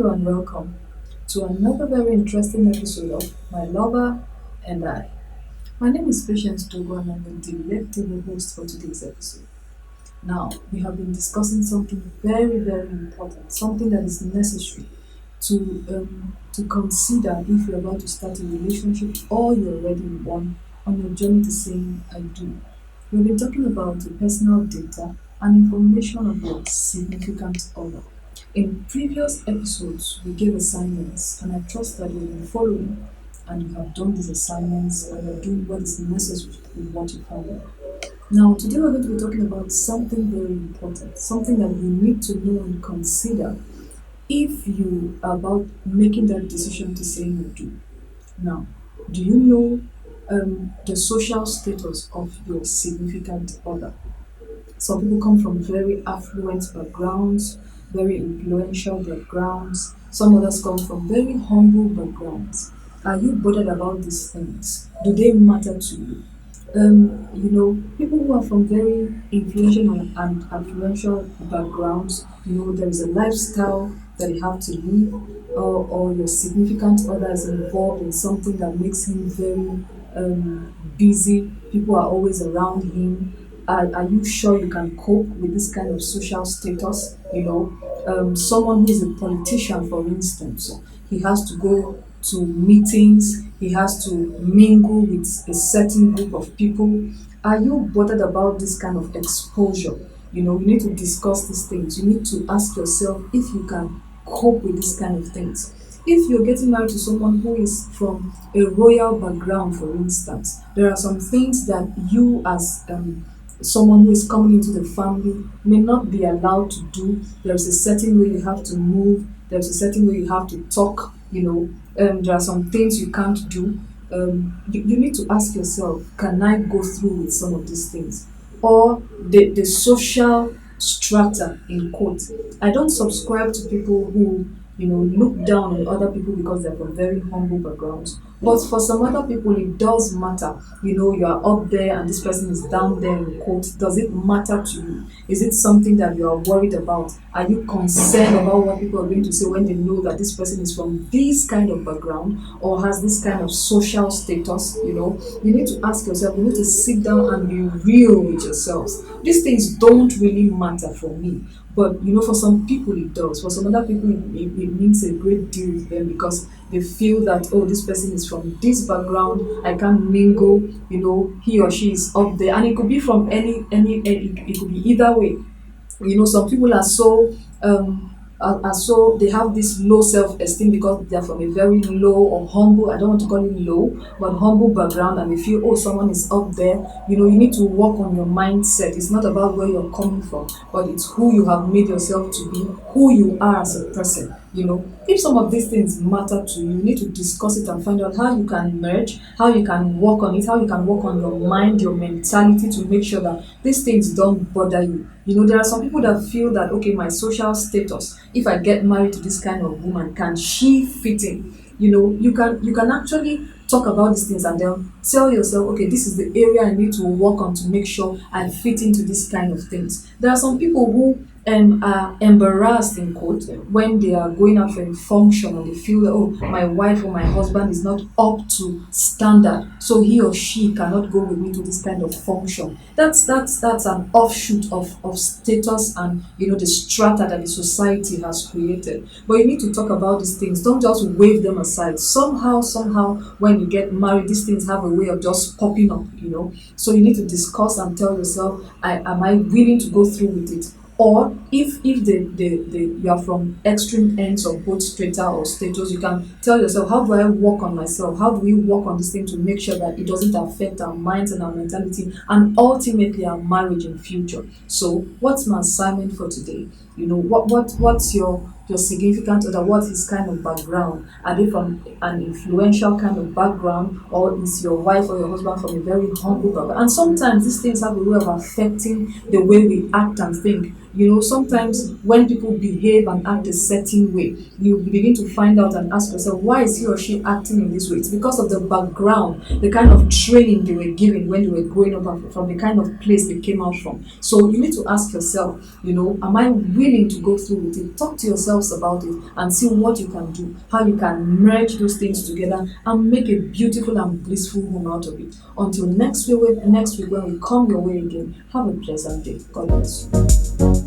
Hello and welcome to another very interesting episode of My Lover and I. My name is Patience Togo and I'm the delectable host for today's episode. Now, we have been discussing something very, very important, something that is necessary to consider if you're about to start a relationship or you're already in one on your journey to saying I do. We've been talking about the personal data and information of your significant other. In previous episodes, we gave assignments, and I trust that you've been following and you have done these assignments and you're doing what is necessary with what you found. Now, today we're going to be talking about something very important, something that you need to know and consider if you are about making that decision to say you do. Now, do you know the social status of your significant other? Some people come from very affluent backgrounds, very influential backgrounds. Some others come from very humble backgrounds. Are you bothered about these things? Do they matter to you? People who are from very influential and affluential backgrounds, there is a lifestyle that you have to live, or your significant other is involved in something that makes him very busy. People are always around him. Are you sure you can cope with this kind of social status? Someone who is a politician, for instance, he has to go to meetings, he has to mingle with a certain group of people. Are you bothered about this kind of exposure? You need to discuss these things. You need to ask yourself if you can cope with these kind of things. If you're getting married to someone who is from a royal background, for instance, there are some things that you, as someone who is coming into the family, may not be allowed to do. There's a certain way you have to move, there's a certain way you have to talk. There are some things you can't do. You need to ask yourself, can I go through with some of these things? Or the social strata, in quote. I don't subscribe to people who look down on other people because they're from very humble backgrounds. But for some other people, it does matter. You are up there and this person is down there, in quote. Does it matter to you? Is it something that you are worried about? Are you concerned about what people are going to say when they know that this person is from this kind of background or has this kind of social status? You need to ask yourself, you need to sit down and be real with yourselves. These things don't really matter for me. But for some people it does. For some other people it means a great deal to them because they feel that, oh, this person is from this background, I can't mingle, he or she is up there. And it could be from any it could be either way. Some people are so so they have this low self-esteem because they're from a very low or humble, I don't want to call it low, but humble background, and they feel, oh, someone is up there. You need to work on your mindset. It's not about where you're coming from, but it's who you have made yourself to be, who you are as a person. If some of these things matter to you, you need to discuss it and find out how you can merge, how you can work on it, how you can work on your mind, your mentality, to make sure that these things don't bother you. There are some people that feel that, okay, my social status, if I get married to this kind of woman, can she fit in? You can actually talk about these things and then tell yourself, okay, this is the area I need to work on to make sure I fit into this kind of things. There are some people who are embarrassed, in quote, when they are going out for a function and they feel that, oh, my wife or my husband is not up to standard, so he or she cannot go with me to this kind of function. That's an offshoot of status and the strata that the society has created. But you need to talk about these things. Don't just wave them aside. Somehow, when you get married, these things have a way of just popping up. So you need to discuss and tell yourself, am I willing to go through with it? Or if you are from extreme ends of both strata or status, you can tell yourself, how do I work on myself? How do we work on this thing to make sure that it doesn't affect our minds and our mentality and ultimately our marriage in future? So what's my assignment for today? What's your significant other, what is kind of background? Are they from an influential kind of background, or is your wife or your husband from a very humble background? And sometimes these things have a way of affecting the way we act and think. Sometimes when people behave and act a certain way, you begin to find out and ask yourself, why is he or she acting in this way? It's because of the background, the kind of training they were given when they were growing up, and from the kind of place they came out from. So you need to ask yourself, am I willing to go through with it? Talk to yourself yourselves about it and see what you can do, how you can merge those things together and make a beautiful and blissful home out of it. Until next week when we come your way again, have a pleasant day. God bless you.